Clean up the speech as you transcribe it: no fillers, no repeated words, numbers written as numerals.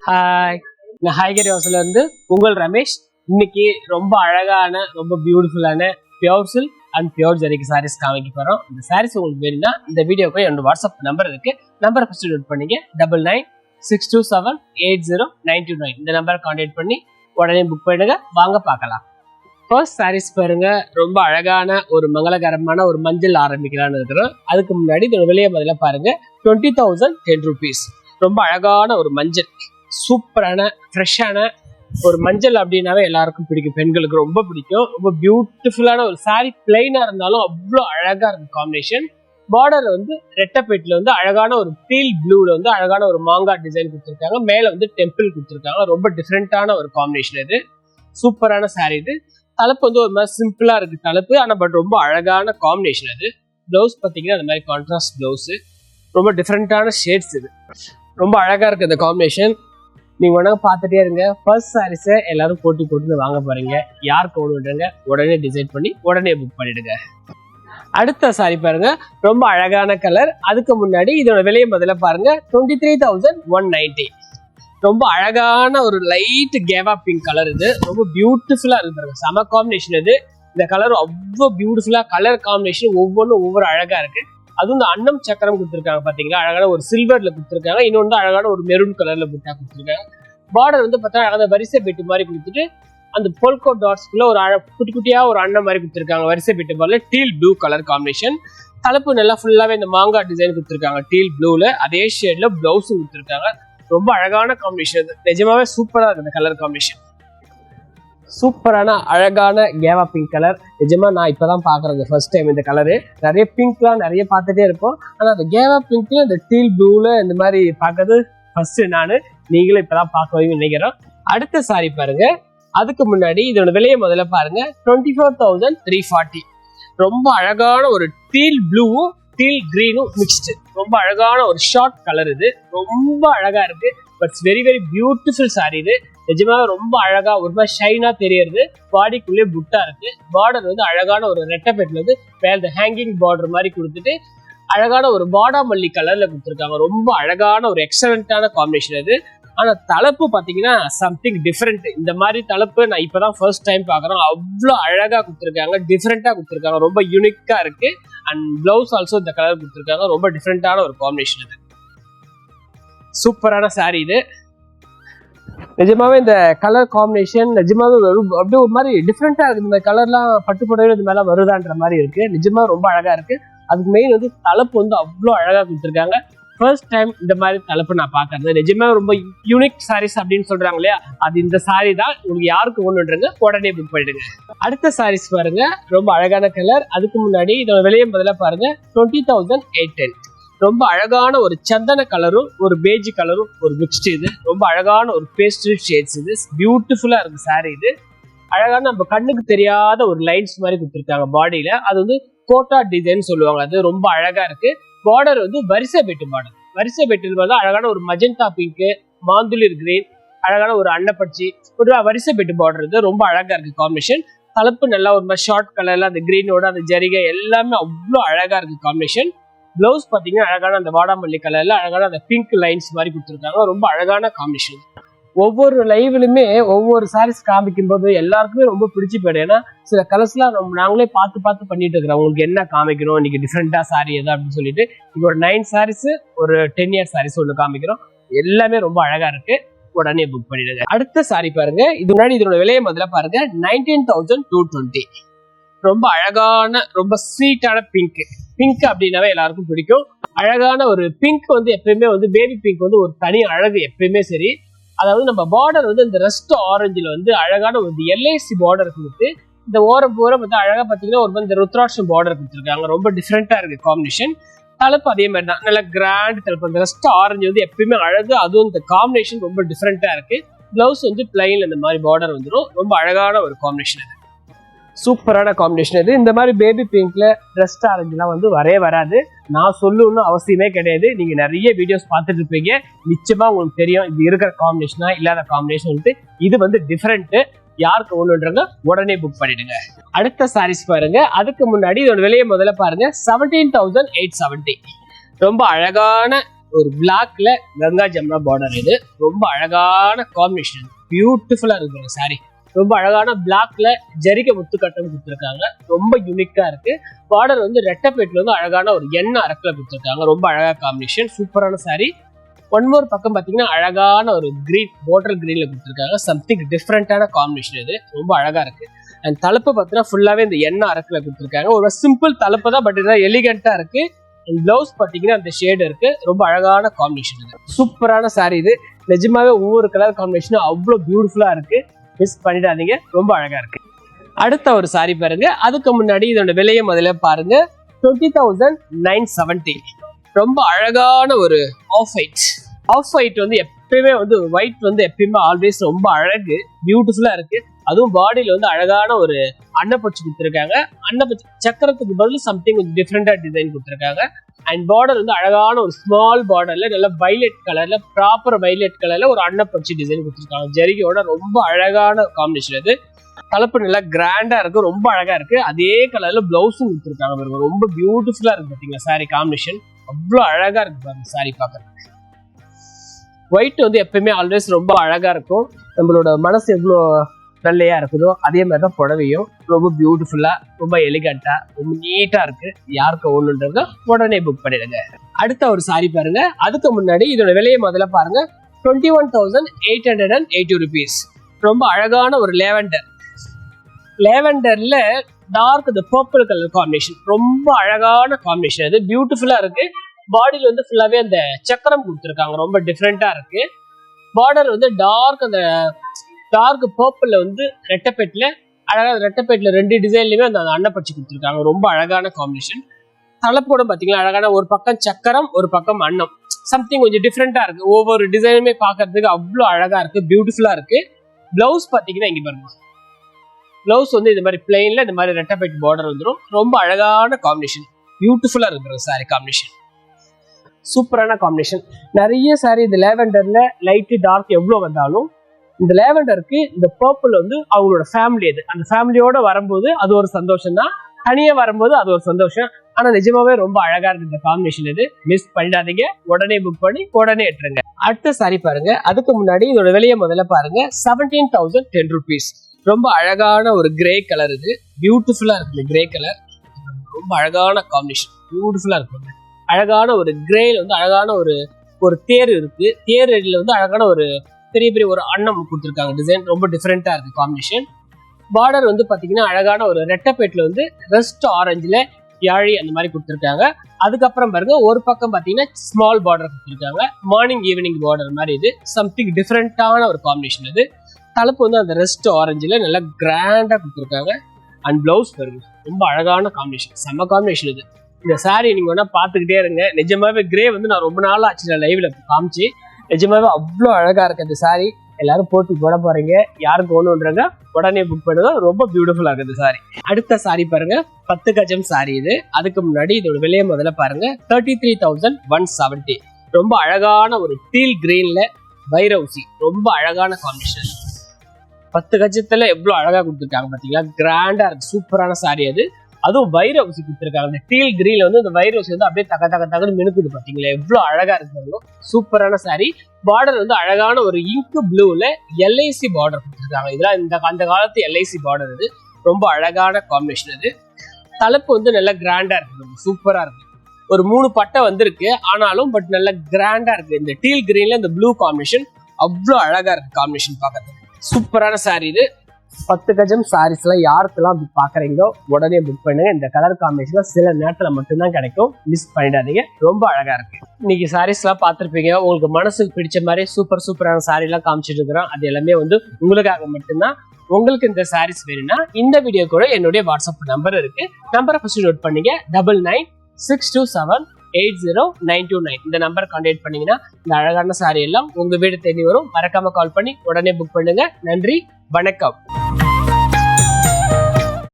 Hi, நான் ஹைகரி ஹவுஸ்ல இருந்து உங்கள் ரமேஷ். இன்னைக்கு ரொம்ப அழகான ரொம்ப பியூட்டிஃபுல்லான பியோர் சில்க் அண்ட் பியோர் ஜரிகை சாரீஸ் காமிக்க போறோம். இந்த சாரீஸ் உங்களுக்கு வேணும்னா இந்த வீடியோக்கு என்னோட வாட்ஸ்அப் நம்பர் இருக்கு. நம்பரை ஃபர்ஸ்ட் நோட் பண்ணிங்க. 9962780929 இந்த நம்பரை கான்டாக்ட் பண்ணி உடனே புக் பண்ணிடுங்க. வாங்க பார்க்கலாம். ஃபர்ஸ்ட் சாரீஸ் பாருங்க, ரொம்ப அழகான ஒரு மங்களகரமான ஒரு மஞ்சள் ஆரம்பிக்கலான்னு இருக்கிறோம். அதுக்கு முன்னாடி இதோட விலையை முதல்ல பாருங்க. 20,010 rupees. ரொம்ப அழகான ஒரு மஞ்சள், சூப்பரான ஃப்ரெஷ்ஷான ஒரு மஞ்சள் அப்படின்னாவே எல்லாருக்கும் பிடிக்கும், பெண்களுக்கு ரொம்ப பிடிக்கும். ரொம்ப பியூட்டிஃபுல்லான ஒரு சாரி, பிளைனா இருந்தாலும் அவ்வளோ அழகா இருக்கும் காம்பினேஷன். பார்டர் வந்து ரெட்டப்பேட்டில் வந்து அழகான ஒரு டீல் ப்ளூல வந்து அழகான ஒரு மாங்காய் டிசைன் கொடுத்துருக்காங்க. மேலே வந்து டெம்பிள் கொடுத்துருக்காங்க. ரொம்ப டிஃப்ரெண்டான ஒரு காம்பினேஷன் இது. சூப்பரான சாரி இது. தலைப்பு வந்து ஒரு மாதிரி சிம்பிளா இருக்கு தலைப்பு, ஆனால் பட் ரொம்ப அழகான காம்பினேஷன் அது. ப்ளவுஸ் பார்த்தீங்கன்னா அந்த மாதிரி கான்ட்ராஸ்ட் ப்ளவுஸ், ரொம்ப டிஃப்ரெண்டான ஷேட்ஸ் இது. ரொம்ப அழகா இருக்கு இந்த காம்பினேஷன். நீங்க உடனே பார்த்துட்டே இருங்க. ஃபர்ஸ்ட் சாரீஸை எல்லாரும் போட்டு வாங்க போறீங்க. யாருக்கு ஒன்றுங்க உடனே டிசைட் பண்ணி உடனே புக் பண்ணிடுங்க. அடுத்த சாரி பாருங்க, ரொம்ப அழகான கலர். அதுக்கு முன்னாடி இதோட விலையை முதல்ல பாருங்க. 23,190. ரொம்ப அழகான ஒரு லைட் கேவா பிங்க் கலர் இது. ரொம்ப பியூட்டிஃபுல்லா இருக்கு பாருங்க, செம காம்பினேஷன் இது. இந்த கலர் அவ்வளோ பியூட்டிஃபுல்லா, கலர் காம்பினேஷன் ஒவ்வொன்றும் ஒவ்வொரு அழகா இருக்கு. அதுவும் இந்த அன்னம் சக்கரம் கொடுத்துருக்காங்க பாத்தீங்களா, அழகான ஒரு சில்வர்ல கொடுத்துருக்காங்க. இன்னொன்று அழகான ஒரு மெரூன் கலர்ல புட்டா கொடுத்துருக்காங்க. பார்டர் வந்து பார்த்தா அழகான வரிசை பெட்டு மாதிரி கொடுத்துட்டு அந்த போல்கோ டாட்ஸ்குள்ள ஒரு குட்டி குட்டியா ஒரு அண்ணன் மாதிரி கொடுத்துருக்காங்க. வரிசை பெட்டு பார்ல டீல் ப்ளூ கலர் காம்பினேஷன். தலைப்பு நல்லா ஃபுல்லாவே இந்த மாங்காய் டிசைன் கொடுத்துருக்காங்க டீல் ப்ளூல. அதே ஷேட்ல பிளவுஸும் கொடுத்துருக்காங்க. ரொம்ப அழகான காம்பினேஷன், நிஜமாவே சூப்பரா இருக்கு இந்த கலர் காம்பினேஷன். சூப்பரான அழகான கேவா பிங்க் கலர். நிஜமா நான் இப்பதான் பாக்குறது ஃபர்ஸ்ட் டைம் இந்த கலரு. நிறைய பிங்க்லாம் நிறைய பார்த்துட்டே இருப்போம், ஆனா அந்த கேவா பிங்க்ல இந்த டீல் ப்ளூல இந்த மாதிரி பார்க்கறது ஃபர்ஸ்ட் நானு. நீங்களும் இப்பதான் பார்க்கவே நினைக்கிறோம். அடுத்த சாரி பாருங்க. அதுக்கு முன்னாடி இதோட விலையை முதல்ல பாருங்க. 24,340. ரொம்ப அழகான ஒரு டீல் ப்ளூவும் டீல் கிரீனும் மிக்ஸ்டு. ரொம்ப அழகான ஒரு ஷார்ட் கலர் இது. ரொம்ப அழகா இருக்கு. But very very beautiful sorry இது. நிஜமாக ரொம்ப அழகா ஒரு மாதிரி ஷைனா தெரியறது. பாடிக்குள்ளே புட்டா இருக்கு. பார்டர் வந்து அழகான ஒரு ரெட்டப்பேட்ல வந்து மேல ஹேங்கிங் பார்டர் மாதிரி கொடுத்துட்டு அழகான ஒரு பாடாமல்லி கலர்ல கொடுத்துருக்காங்க. ரொம்ப அழகான ஒரு எக்ஸலண்டான காம்பினேஷன் இது. ஆனா தலைப்பு பாத்தீங்கன்னா சம்திங் டிஃப்ரெண்ட். இந்த மாதிரி தலைப்பு நான் இப்பதான் ஃபர்ஸ்ட் டைம் பாக்குறேன். அவ்வளோ அழகா கொடுத்துருக்காங்க, டிஃப்ரெண்டா கொடுத்துருக்காங்க. ரொம்ப யூனிக்கா இருக்கு. அண்ட் பிளவுஸ் ஆல்சோ இந்த கலர் கொடுத்துருக்காங்க. ரொம்ப டிஃப்ரெண்டான ஒரு காம்பினேஷன் இது. சூப்பரான சாரி இது. நிஜமாவே இந்த கலர் காம்பினேஷன் நிஜமாவே அப்படியே ஒரு மாதிரி டிஃப்ரெண்டா இருக்கு. இந்த கலர்லாம் பட்டு புடவை இது மேல வருதான்ற மாதிரி இருக்கு. நிஜமா ரொம்ப அழகா இருக்கு. அதுக்கு மெயின் வந்து தலைப்பு வந்து அவ்வளோ அழகா கொடுத்துருக்காங்க. ஃபர்ஸ்ட் டைம் இந்த மாதிரி தலைப்பு நான் பாக்குறது. நிஜமா ரொம்ப யூனிக் சாரீஸ் அப்படின்னு சொல்றாங்க இல்லையா, அது இந்த சாரி தான். உங்களுக்கு யாருக்கு ஒண்ணுன்றங்க உடனே புக் பண்ணிடுங்க. அடுத்த சாரீஸ் பாருங்க, ரொம்ப அழகான கலர். அதுக்கு முன்னாடி இதோட விலையை முதல்ல பாருங்க. 20,810. ரொம்ப அழகான ஒரு சந்தன கலரும் ஒரு பேஜ் கலரும் ஒரு மிக்ஸ்டு இது. ரொம்ப அழகான ஒரு பேஸ்டல் ஷேட்ஸ் இது. பியூட்டிஃபுல்லா இருக்கு சாரி இது. அழகான நம்ம கண்ணுக்கு தெரியாத ஒரு லைன்ஸ் மாதிரி கொடுத்துருக்காங்க பாடியில. அது வந்து கோட்டா டிசைன் சொல்லுவாங்க. அது ரொம்ப அழகா இருக்கு. பார்டர் வந்து வரிசை பெட்டு பார்டர். வரிசை பெட்டில் வந்து அழகான ஒரு மஜந்தா பிங்க், மாந்துளிர் கிரீன், அழகான ஒரு அன்னப்பச்சி, ஒரு வரிசை பெட்டு பார்டர் இது. ரொம்ப அழகா இருக்கு காம்பினேஷன். தலைப்பு நல்லா ஒரு மாதிரி ஷார்ட் கலர்ல அந்த கிரீனோட அந்த ஜரிகை எல்லாமே அவ்வளோ அழகா இருக்கு காம்பினேஷன். பிளவுஸ் பாத்தீங்கன்னா அழகான அந்த வாடாமல்லி கலர்ல அழகான அந்த பிங்க் லைன்ஸ் மாதிரி கொடுத்துருக்காங்க. ரொம்ப அழகான காம்பினேஷன். ஒவ்வொரு லைவ்லுமே ஒவ்வொரு சாரீஸ் காமிக்கும் போது எல்லாருக்குமே ரொம்ப பிடிச்சி போயிடும். ஏன்னா சில கலர்ஸ்லாம் நாங்களே பார்த்து பண்ணிட்டு இருக்கிறோம். உங்களுக்கு என்ன காமிக்கிறோம் இன்னைக்கு டிஃப்ரெண்டா சாரி எதா அப்படின்னு சொல்லிட்டு இப்போ ஒரு 9 சாரீஸ் ஒரு 10 இயர்ஸ் சாரீஸ் ஒன்று காமிக்கிறோம். எல்லாமே ரொம்ப அழகா இருக்கு. உடனே புக் பண்ணிடுங்க. அடுத்த சாரி பாருங்க. இது முன்னாடி இதோட விலையை முதல்ல பாருங்க. 19,220. ரொம்ப அழகான ரொம்ப ஸ்வீட்டான பிங்க். பிங்க் அப்படின்னாவே எல்லாருக்கும் பிடிக்கும். அழகான ஒரு பிங்க் வந்து எப்பயுமே வந்து பேபி பிங்க் வந்து ஒரு தனி அழகு எப்பயுமே சரி. அதாவது நம்ம பார்டர் வந்து இந்த ரெஸ்ட் ஆரஞ்சுல வந்து அழகான ஒரு எல்ஐசி பார்டர் கொடுத்து இந்த ஓரம் வந்து அழகா பாத்தீங்கன்னா ஒரு இந்த ருத்ராட்சம் பார்டர் கொடுத்துருக்காங்க. ரொம்ப டிஃப்ரெண்டா இருக்கு காம்பினேஷன். தலைப்பு அதே மாதிரி தான், நல்ல கிராண்ட் தலைப்பு. இந்த ரெஸ்ட் ஆரஞ்சு வந்து எப்பயுமே அழகு. அதுவும் இந்த காம்பினேஷன் ரொம்ப டிஃப்ரெண்டா இருக்கு. பிளவுஸ் வந்து பிளைன் இந்த மாதிரி பார்டர் வந்துடும். ரொம்ப அழகான ஒரு காம்பினேஷன் இது. சூப்பரான காம்பினேஷன் இது. இந்த மாதிரி பேபி பிங்க்ல ரெஸ்ட் ஆரஞ்சுலாம் வந்து வராது. நான் சொல்லணும்னு அவசியமே கிடையாது. நீங்க நிறைய வீடியோஸ் பார்த்துட்டு இருப்பீங்க. நிச்சயமா உங்களுக்கு தெரியும் இது இருக்கிற காம்பினேஷனா இல்லாத காம்பினேஷன். இது வந்து டிஃப்ரெண்ட். யாருக்கு ஒண்ணுன்றங்க உடனே புக் பண்ணிடுங்க. அடுத்த சாரீஸ் பாருங்க. அதுக்கு முன்னாடி இதோட விலையை முதல்ல பாருங்க. 17,870. ரொம்ப அழகான ஒரு பிளாக்ல கங்கா ஜம்னா பார்டர். இது ரொம்ப அழகான காம்பினேஷன், பியூட்டிஃபுல்லா இருக்கு சாரி. ரொம்ப அழகான பிளாக்ல ஜரிகை முத்துக்கட்டம் கொடுத்துருக்காங்க, ரொம்ப யூனிக்கா இருக்கு. பார்டர் வந்து ரெட்டப்பேட்ல வந்து அழகான ஒரு எண்ணெய் அரக்கில் கொடுத்துருக்காங்க, ரொம்ப அழகா காம்பினேஷன், சூப்பரான சாரி. ஒன் மோர் பக்கம் பார்த்தீங்கன்னா அழகான ஒரு கிரீன் பாட்டில் கிரீன்ல கொடுத்துருக்காங்க, சம்திங் டிஃப்ரெண்டான காம்பினேஷன். இது ரொம்ப அழகா இருக்கு. அண்ட் தலைப்பு பார்த்தீங்கன்னா ஃபுல்லாவே இந்த எண்ணெய் அரக்கில் கொடுத்துருக்காங்க. ஒரு சிம்பிள் தலைப்பு தான், பட் இதெல்லாம் எலிகண்டா இருக்கு. பிளவுஸ் பார்த்தீங்கன்னா அந்த ஷேடு இருக்கு, ரொம்ப அழகான காம்பினேஷன். இது சூப்பரான சாரி. இது நிஜமாவே ஒவ்வொரு கலர் காம்பினேஷனும் அவ்வளோ பியூட்டிஃபுல்லா இருக்கு, மிஸ் பண்ணிடாதீங்க, ரொம்ப அழகா இருக்கு. அடுத்த ஒரு சாரி பாருங்க. அதுக்கு முன்னாடி இதோட விலையை முதல்ல பாருங்க. 20,970. ரொம்ப அழகான ஒரு ஆஃப் ஒயிட் வந்து எப்பயுமே வந்து ஒயிட் வந்து எப்பயுமே ஆல்வேஸ் ரொம்ப அழகு, பியூட்டிஃபுல்லா இருக்கு. அதுவும் பாடியில வந்து அழகான ஒரு அன்னப்பூச்சி கொடுத்துருக்காங்க. அன்னப்பூச்சி சக்கரத்துக்கு பதில் சம்திங் கொஞ்சம் டிஃப்ரெண்டா டிசைன் கொடுத்துருக்காங்க. அண்ட் பார்டர் வந்து அழகான ஒரு ஸ்மால் பார்டர்ல நல்ல வைலட் கலர்ல, ப்ராப்பர் வைலட் கலர்ல ஒரு அன்னப்பூச்சி டிசைன் கொடுத்துருக்காங்க. ஜரிகையோட ரொம்ப அழகான காம்பினேஷன். இது தலைப்பு நல்லா கிராண்டா இருக்கு, ரொம்ப அழகா இருக்கு. அதே கலர்ல பிளவுஸும் கொடுத்துருக்காங்க, ரொம்ப பியூட்டிஃபுல்லா இருக்கு. பாத்தீங்களா சாரி காம்பினேஷன் அவ்வளோ அழகா இருக்கு பாருங்க சாரி பார்க்கறதுக்கு. ஒயிட் வந்து எப்பயுமே ஆல்வேஸ் ரொம்ப அழகா இருக்கும். நம்மளோட மனசு எவ்வளோ வெள்ளையா இருக்குதோ அதே மாதிரி தான் புடவையும் ரொம்ப பியூட்டிஃபுல்லா, ரொம்ப எலிகண்டா, ரொம்ப நீட்டா இருக்கு. யாருக்கு ஒண்ணுன்றத உடனே புக் பண்ணிடுங்க. அடுத்த ஒரு சாரி பாருங்க. அதுக்கு முன்னாடி இதோட விலையை முதல்ல பாருங்க. 21,880 rupees. ரொம்ப அழகான ஒரு லேவெண்டர்ல டார்க் இந்த பர்பிள் கலர் காம்பினேஷன், ரொம்ப அழகான காம்பினேஷன். அது பியூட்டிஃபுல்லா இருக்கு. பாடியில வந்து ஃபுல்லாவே அந்த சக்கரம் கொடுத்துருக்காங்க, ரொம்ப டிஃப்ரெண்டா இருக்கு. பார்டர் வந்து டார்க் பர்பிள்ல வந்து ரெட்டப்பேட்ல அழகா, ரெட்டப்பேட்ல ரெண்டு டிசைன்லயுமே அந்த அன்னப்பச்சி கொடுத்துருக்காங்க, ரொம்ப அழகான காம்பினேஷன். தலைப்போட பாத்தீங்கன்னா அழகான ஒரு பக்கம் சக்கரம், ஒரு பக்கம் அன்னம், சம்திங் கொஞ்சம் டிஃப்ரெண்டா இருக்கு. ஒவ்வொரு டிசைனுமே பாக்குறதுக்கு அவ்வளோ அழகா இருக்கு, பியூட்டிஃபுல்லா இருக்கு. பிளவுஸ் பாத்தீங்கன்னா இங்க பாருங்க, பிளவுஸ் வந்து இந்த மாதிரி பிளெயின்ல இந்த மாதிரி ரெட்டப்பேட் பார்டர் வந்துடும், ரொம்ப அழகான காம்பினேஷன், பியூட்டிஃபுல்லா இருக்கு சாரி காம்பினேஷன், சூப்பரான காம்பினேஷன். நிறைய சாரி இந்த லேவெண்டர்ல லைட் டார்க் எவ்வளவு வந்தாலும் இந்த லேவெண்டருக்கு இந்த பர்பிள் வந்து அவங்களோட ஃபேமிலி, அது அந்த ஃபேமிலியோட வரும்போது அது ஒரு சந்தோஷம் தான், தனியா வரும்போது அது ஒரு சந்தோஷம். ஆனா நிஜமாவே ரொம்ப அழகா இருக்கு இந்த காம்பினேஷன். இது மிஸ் பண்ணிடாதீங்க, உடனே புக் பண்ணி உடனே எடுத்துருங்க. அடுத்த சாரி பாருங்க. அதுக்கு முன்னாடி இதோட விலையை முதல்ல பாருங்க. 17,010 rupees. ரொம்ப அழகான ஒரு கிரே கலர். இது பியூட்டிஃபுல்லா இருக்கு, கிரே கலர் ரொம்ப அழகான காம்பினேஷன், பியூட்டிஃபுல்லா இருக்கு. அழகான ஒரு கிரேல வந்து அழகான ஒரு தேர் இருக்கு, தேர் அடியில வந்து அழகான ஒரு பெரிய ஒரு அன்னம் கொடுத்துருக்காங்க, டிசைன் ரொம்ப டிஃப்ரெண்டா இருக்கு காம்பினேஷன். பார்டர் வந்து பாத்தீங்கன்னா அழகான ஒரு ரெட்டப்பேட்ல வந்து ரெஸ்ட் ஆரஞ்சுல யாழி அந்த மாதிரி கொடுத்துருக்காங்க. அதுக்கப்புறம் பாருங்க ஒரு பக்கம் பாத்தீங்கன்னா ஸ்மால் பார்டர் கொடுத்துருக்காங்க, மார்னிங் ஈவினிங் பார்டர் மாதிரி. இது சம்திங் டிஃப்ரெண்டான ஒரு காம்பினேஷன். இது தலைப்பு வந்து அந்த ரெஸ்ட் ஆரஞ்சுல நல்லா கிராண்டா கொடுத்துருக்காங்க. அண்ட் பிளவுஸ் பாருங்க, ரொம்ப அழகான காம்பினேஷன், செம்ம காம்பினேஷன். இது இந்த சாரி நீங்க வேணா பாத்துக்கிட்டே இருங்க. நிஜமாவே கிரே வந்து நான் ரொம்ப நாள் ஆச்சு நான் லைவ்ல காமிச்சு, நிஜமாவே அவ்வளோ அழகா இருக்கு இந்த சாரி. எல்லாரும் போட்டு போட போறீங்க, யாருக்கு ஒண்ணுன்றாங்க உடனே புக் பண்ணுங்க, ரொம்ப பியூட்டிஃபுல்லா இருக்கு இந்த சாரி. அடுத்த சாரி பாருங்க, 10 கஜம் சாரி. இது அதுக்கு முன்னாடி இதோட விலையை முதல்ல பாருங்க. 33,170. ரொம்ப அழகான ஒரு டீல் கிரீன்ல வைரவுசி, ரொம்ப அழகான காம்பினேஷன். 10 கஜத்துல எவ்வளவு அழகா கொடுத்துருக்காங்க பாத்தீங்களா, கிராண்டா இருக்கு, சூப்பரான சாரி. அதுவும் வைரவுசி கொடுத்துருக்காங்க. இந்த டீல் கிரீன்ல வந்து இந்த வைரவுசி வந்து அப்படியே தகன்னு மினுக்குது பாத்தீங்களா, எவ்வளவு அழகா இருக்கு, சூப்பரான சாரி. பார்டர் வந்து அழகான ஒரு இங்கு ப்ளூல எல்ஐசி பார்டர் கொடுத்துருக்காங்க. இதெல்லாம் அந்த காலத்து எல்ஐசி பார்டர். இது ரொம்ப அழகான காம்பினேஷன். இது தலைப்பு வந்து நல்லா கிராண்டா இருக்கு, சூப்பரா இருக்கு. ஒரு 3 பட்டை வந்திருக்கு ஆனாலும் பட் நல்லா கிராண்டா இருக்கு. இந்த டீல் கிரீன்ல இந்த ப்ளூ காம்பினேஷன் அவ்வளோ அழகா இருக்கு காம்பினேஷன் பார்க்கறதுக்கு, சூப்பரான சாரி. இது 10 கஜம் சாரீஸ் எல்லாம் யாருக்கெல்லாம் அப்படி பாக்குறீங்களோ உடனே புக் பண்ணுங்க. இந்த கலர் காம்பினேஷன் சில நேரத்துல மட்டும்தான் கிடைக்கும், மிஸ் பண்ணிடாதீங்க, ரொம்ப அழகா இருக்கு. இன்னைக்கு சாரீஸ் எல்லாம் பார்த்திருப்பீங்க, உங்களுக்கு மனசுக்கு பிடிச்ச மாதிரி சூப்பரான சாரி எல்லாம் காமிச்சிட்டு இருக்கிறோம். அது எல்லாமே வந்து உங்களுக்காக மட்டும்தான். உங்களுக்கு இந்த சாரீஸ் வேணும்னா இந்த வீடியோ கூட என்னுடைய வாட்ஸ்அப் நம்பர் இருக்கு, நம்பரை ஃபர்ஸ்ட் நோட் பண்ணீங்க. 9962780929 இந்த நம்பர் கான்டாக்ட் பண்ணீங்கன்னா இந்த அழகான சாரி எல்லாம் உங்க வீடு தேடி வரும். மறக்காம கால் பண்ணி உடனே புக் பண்ணுங்க. நன்றி, வணக்கம்.